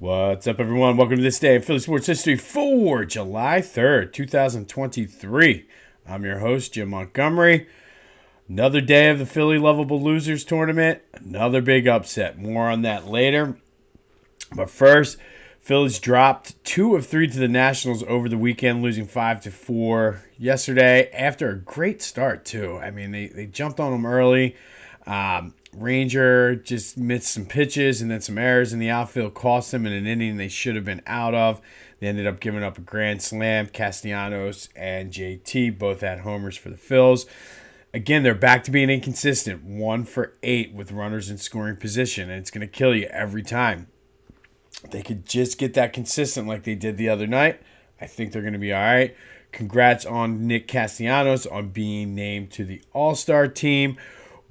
What's up, everyone? Welcome to this day of Philly sports history for July 3rd, 2023. I'm your host, Jim Montgomery. Another day of the Philly Lovable Losers Tournament. Another big upset. More on that later. But first, Phillies dropped 2 of 3 to the Nationals over the weekend, losing 5-4 yesterday after a great start, too. I mean, they jumped on them early. Ranger just missed some pitches, and then some errors in the outfield cost them in an inning they should have been out of. They ended up giving up a grand slam. Castellanos and JT both had homers for the Phils. Again, they're back to being inconsistent. 1 for 8 with runners in scoring position, and it's going to kill you every time. If they could just get that consistent like they did the other night, I think they're going to be all right. Congrats on Nick Castellanos on being named to the All-Star team.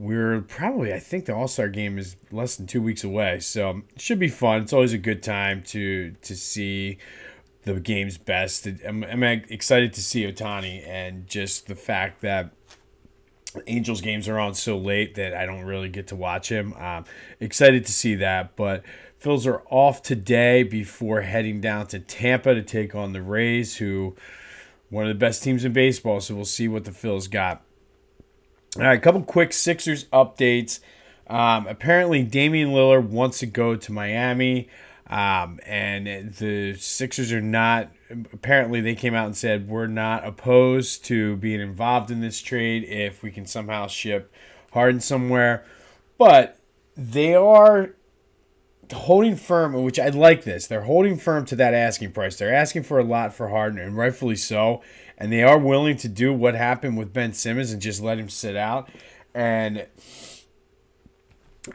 I think the All-Star game is less than 2 weeks away, so it should be fun. It's always a good time to see the game's best. I'm excited to see Ohtani, and just the fact that Angels games are on so late that I don't really get to watch him. Excited to see that, but Phils are off today before heading down to Tampa to take on the Rays, who one of the best teams in baseball, so we'll see what the Phils got. All right, a couple quick Sixers updates. Apparently, Damian Lillard wants to go to Miami, and the Sixers are not. Apparently, they came out and said, we're not opposed to being involved in this trade if we can somehow ship Harden somewhere. But they are holding firm, which I like this. They're holding firm to that asking price. They're asking for a lot for Harden, and rightfully so. And they are willing to do what happened with Ben Simmons and just let him sit out. And,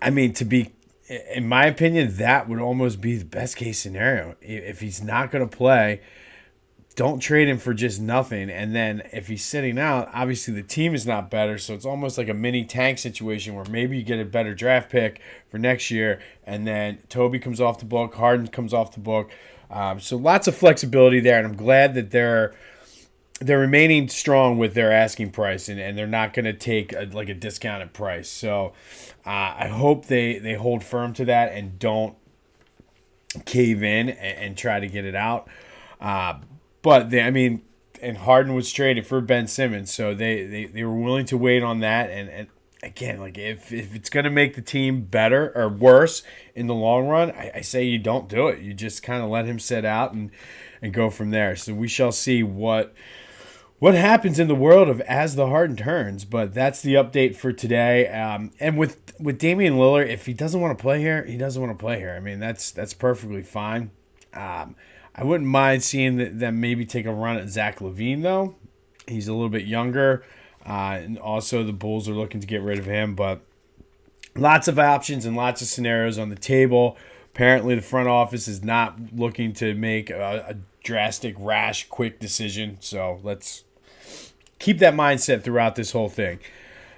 I mean, in my opinion, that would almost be the best case scenario. If he's not going to play, don't trade him for just nothing. And then if he's sitting out, obviously the team is not better. So it's almost like a mini tank situation where maybe you get a better draft pick for next year. And then Toby comes off the book. Harden comes off the book. So lots of flexibility there. And I'm glad that they're remaining strong with their asking price, and they're not going to take a discounted price. So I hope they hold firm to that and don't cave in and try to get it out. But and Harden was traded for Ben Simmons, so they were willing to wait on that. And again, like if it's going to make the team better or worse in the long run, I say you don't do it. You just kind of let him sit out and go from there. So we shall see what happens in the world of as the Harden turns. But that's the update for today. And with Damian Lillard, if he doesn't want to play here, he doesn't want to play here. I mean, that's perfectly fine. I wouldn't mind seeing them maybe take a run at Zach LaVine, though. He's a little bit younger. And also the Bulls are looking to get rid of him. But lots of options and lots of scenarios on the table. Apparently the front office is not looking to make a drastic, rash, quick decision. So let's keep that mindset throughout this whole thing.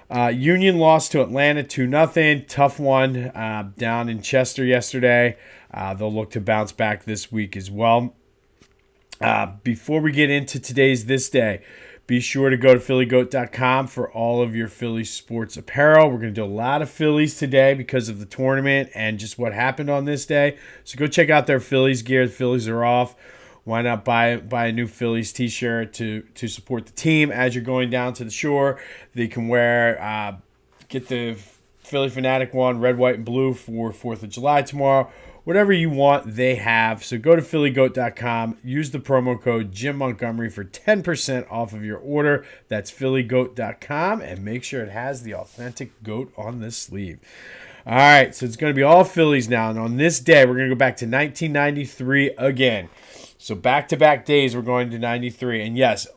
Union lost to Atlanta 2-0. Tough one down in Chester yesterday. They'll look to bounce back this week as well. Before we get into today's This Day, be sure to go to phillygoat.com for all of your Phillies sports apparel. We're going to do a lot of Phillies today because of the tournament and just what happened on this day. So go check out their Phillies gear. The Phillies are off. Why not buy a new Phillies t-shirt to support the team as you're going down to the shore? They can wear, get the Philly Fanatic one, red, white, and blue for 4th of July tomorrow. Whatever you want, they have. So go to phillygoat.com. Use the promo code Jim Montgomery for 10% off of your order. That's phillygoat.com. And make sure it has the authentic goat on the sleeve. All right, so it's going to be all Phillies now. And on this day, we're going to go back to 1993 again. So back-to-back days, we're going to 93. And yes,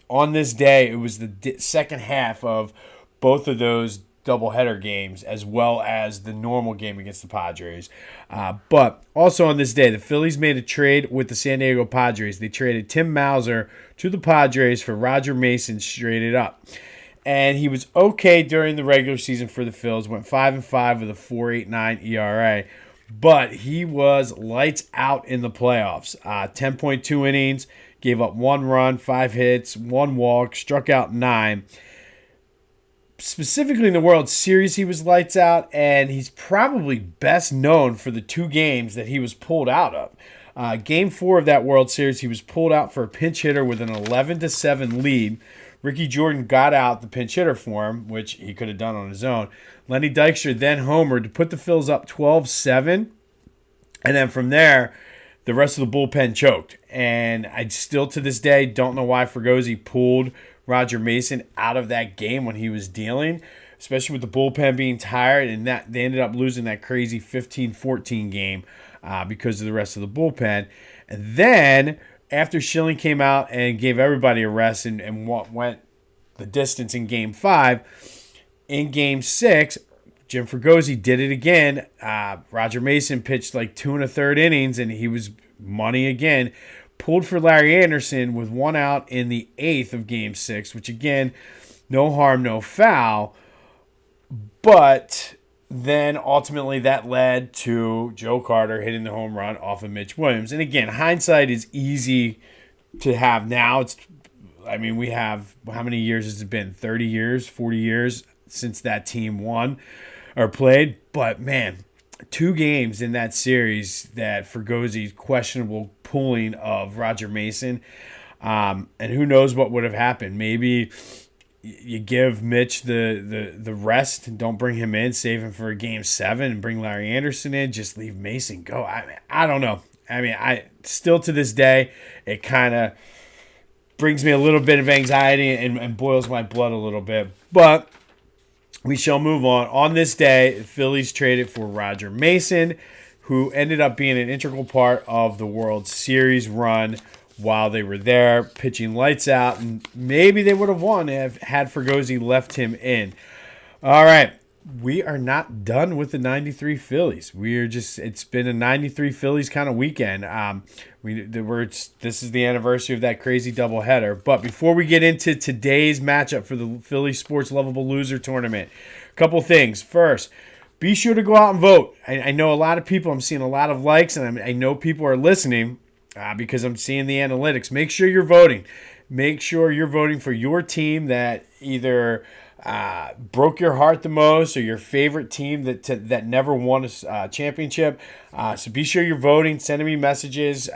on this day, it was the second half of both of those doubleheader games as well as the normal game against the Padres. But also on this day, the Phillies made a trade with the San Diego Padres. They traded Tim Mauser to the Padres for Roger Mason straight it up. And he was okay during the regular season for the Phils, went 5-5 with a 4.89 ERA. But he was lights out in the playoffs. 10.2 innings, gave up 1 run, 5 hits, 1 walk, struck out 9. specifically in the World Series, he was lights out, and he's probably best known for the 2 games that he was pulled out of. Game 4 of that World Series, he was pulled out for a pinch hitter with an 11-7 lead. Ricky Jordan got out the pinch hitter for him, which he could have done on his own. Lenny Dykstra then homered to put the Phils up 12-7. And then from there, the rest of the bullpen choked. And I still to this day don't know why Fregosi pulled Roger Mason out of that game when he was dealing, especially with the bullpen being tired. And that they ended up losing that crazy 15-14 game because of the rest of the bullpen. And then after Schilling came out and gave everybody a rest and went the distance in Game 5, in Game 6, Jim Fregosi did it again. Roger Mason pitched like 2 1/3 innings, and he was money again. Pulled for Larry Anderson with 1 out in the 8th of Game 6, which again, no harm, no foul. But then ultimately that led to Joe Carter hitting the home run off of Mitch Williams. And again, hindsight is easy to have now. We have, how many years has it been? 30 years, 40 years since that team won or played. But man, 2 games in that series that Fergosi's questionable pulling of Roger Mason. And who knows what would have happened. Maybe you give Mitch the rest and don't bring him in, save him for a Game 7 and bring Larry Anderson in, just leave Mason go. I don't know. I still to this day, it kind of brings me a little bit of anxiety and boils my blood a little bit. But we shall move on. On this day, the Phillies traded for Roger Mason, who ended up being an integral part of the World Series run while they were there, pitching lights out, and maybe they would have won if had Fregosi left him in. All right, we are not done with the 93 Phillies. It's been a 93 Phillies kind of weekend. This is the anniversary of that crazy doubleheader. But before we get into today's matchup for the Philly Sports Lovable Loser Tournament, a couple things. First, be sure to go out and vote. I know a lot of people, I'm seeing a lot of likes, and I know people are listening because I'm seeing the analytics. Make sure you're voting. Make sure you're voting for your team that either broke your heart the most, or your favorite team that never won a championship. So be sure you're voting, sending me messages.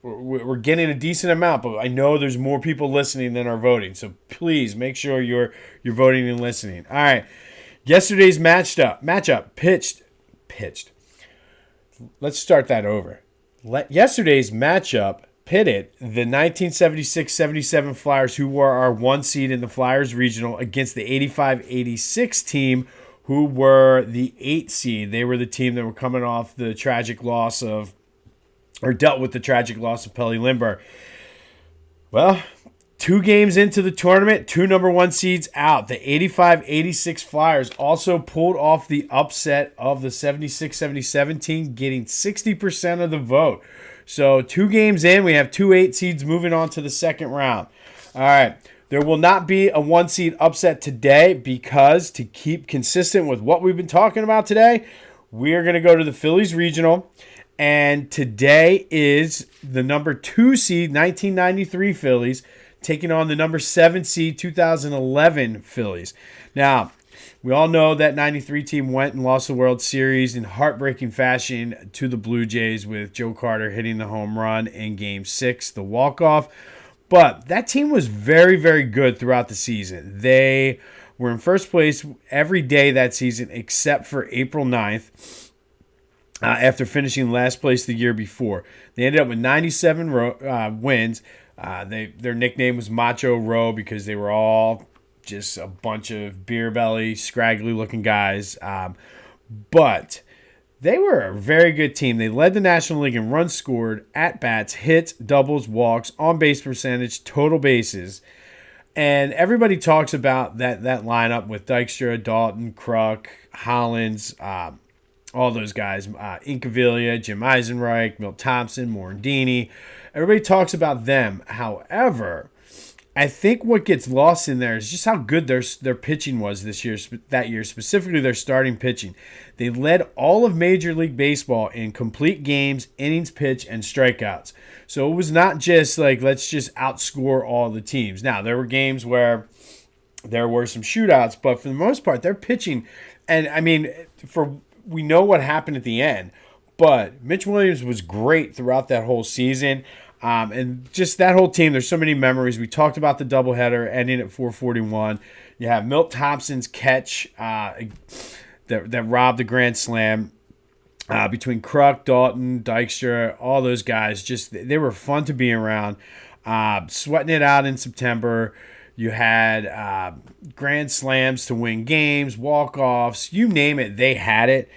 We're getting a decent amount, but I know there's more people listening than are voting. So please make sure you're voting and listening. All right, yesterday's matchup pitched. Let's start that over. Yesterday's matchup pitted the 1976-77 Flyers, who were our 1 seed in the Flyers Regional, against the 85-86 team, who were the 8 seed. They were the team that were coming off the tragic loss of, or dealt with the tragic loss of Pelle Lindbergh. Well, 2 games into the tournament, 2 number 1 seeds out. The 85-86 Flyers also pulled off the upset of the 76-77 team, getting 60% of the vote. So 2 games in, we have 2 8 seeds moving on to the second round. All right, there will not be a 1 seed upset today because to keep consistent with what we've been talking about today, we are going to go to the Phillies Regional. And today is the number 2 seed 1993 Phillies taking on the number 7 seed 2011 Phillies. Now, we all know that 93 team went and lost the World Series in heartbreaking fashion to the Blue Jays with Joe Carter hitting the home run in Game 6, the walk-off. But that team was very, very good throughout the season. They were in first place every day that season except for April 9th after finishing last place the year before. They ended up with 97 wins. Their nickname was Macho Row because they were all just a bunch of beer belly, scraggly looking guys. But they were a very good team. They led the National League in runs scored, at-bats, hits, doubles, walks, on-base percentage, total bases. And everybody talks about that lineup with Dykstra, Dalton, Kruk, Hollins, all those guys, Incaviglia, Jim Eisenreich, Milt Thompson, Morandini. Everybody talks about them. However, I think what gets lost in there is just how good their pitching was that year, specifically their starting pitching. They led all of Major League Baseball in complete games, innings pitched, and strikeouts. So it was not just like, let's just outscore all the teams. Now, there were games where there were some shootouts, but for the most part, they're pitching. And I mean, we know what happened at the end, but Mitch Williams was great throughout that whole season. And just that whole team, there's so many memories. We talked about the doubleheader ending at 441. You have Milt Thompson's catch that robbed the grand slam. Between Kruk, Dalton, Dykstra, all those guys, they were fun to be around. Sweating it out in September. You had grand slams to win games, walk-offs, you name it, they had it.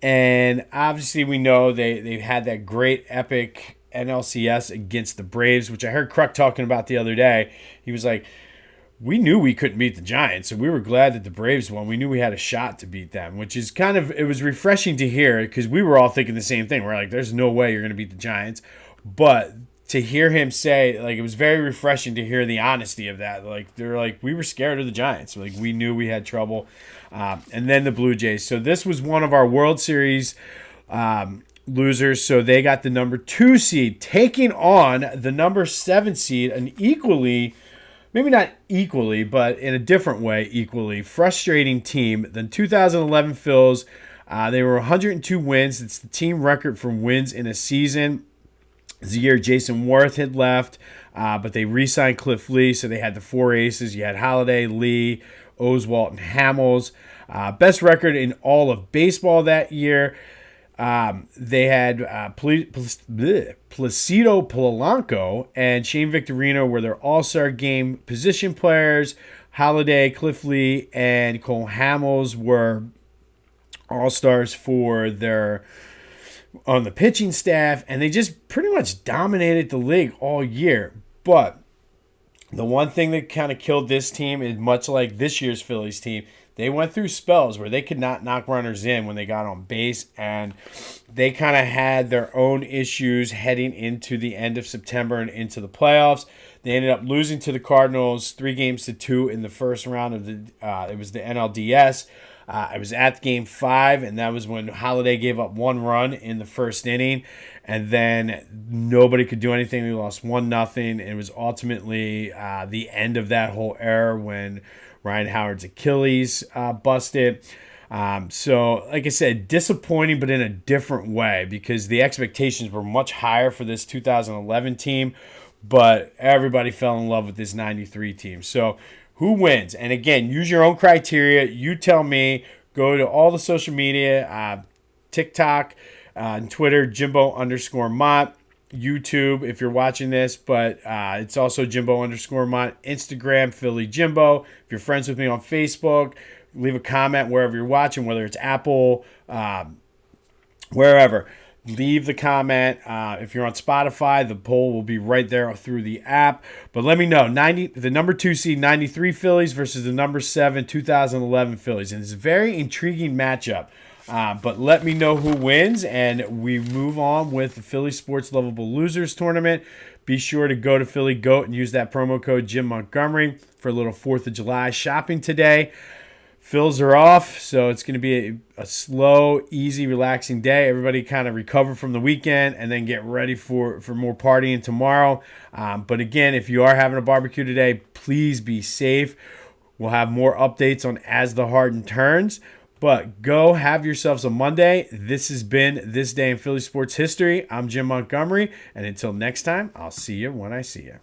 And obviously we know they had that great epic NLCS against the Braves, which I heard Kruk talking about the other day. He was like, we knew we couldn't beat the Giants, so we were glad that the Braves won. We knew we had a shot to beat them, which is it was refreshing to hear because we were all thinking the same thing. We're like, there's no way you're going to beat the Giants. But to hear him say, like, it was very refreshing to hear the honesty of that. Like, they're like, we were scared of the Giants. Like, we knew we had trouble. And then the Blue Jays. So this was one of our World Series losers. So they got the number 2 seed taking on the number 7 seed, an equally, maybe not equally, but in a different way, equally frustrating team than 2011 Phils. They were 102 wins. It's the team record for wins in a season. The year Jason Worth had left, but they re-signed Cliff Lee, so they had the 4 aces. You had Holliday, Lee, Oswalt, and Hamels. Best record in all of baseball that year. They had Placido Polanco and Shane Victorino were their all-star game position players. Holliday, Cliff Lee, and Cole Hamels were all-stars for their on the pitching staff, and they just pretty much dominated the league all year. But the one thing that kind of killed this team is much like this year's Phillies team. They went through spells where they could not knock runners in when they got on base, and they kind of had their own issues heading into the end of September and into the playoffs. They ended up losing to the Cardinals 3-2 in the first round of it was the NLDS. I was at Game 5, and that was when Holliday gave up 1 run in the first inning, and then nobody could do anything. They lost 1-0. It was ultimately the end of that whole era when Ryan Howard's Achilles busted. So, like I said, disappointing, but in a different way because the expectations were much higher for this 2011 team, but everybody fell in love with this 93 team. So, who wins? And again, use your own criteria. You tell me. Go to all the social media, TikTok, and Twitter, Jimbo_Mott. YouTube, if you're watching this, but it's also Jimbo_Mott. Instagram, Philly Jimbo. If you're friends with me on Facebook, leave a comment wherever you're watching, whether it's Apple, wherever. Leave the comment. If you're on Spotify, the poll will be right there through the app. But let me know. The number 2 seed 93 Phillies versus the number 7 2011 Phillies. And it's a very intriguing matchup. But let me know who wins, and we move on with the Philly Sports Lovable Losers Tournament. Be sure to go to Philly Goat and use that promo code Jim Montgomery for a little 4th of July shopping today. Phils are off, so it's going to be a slow, easy, relaxing day. Everybody kind of recover from the weekend and then get ready for more partying tomorrow. But again, if you are having a barbecue today, please be safe. We'll have more updates on As the Harden Turns. But go have yourselves a Monday. This has been This Day in Philly Sports History. I'm Jim Montgomery, and until next time, I'll see you when I see you.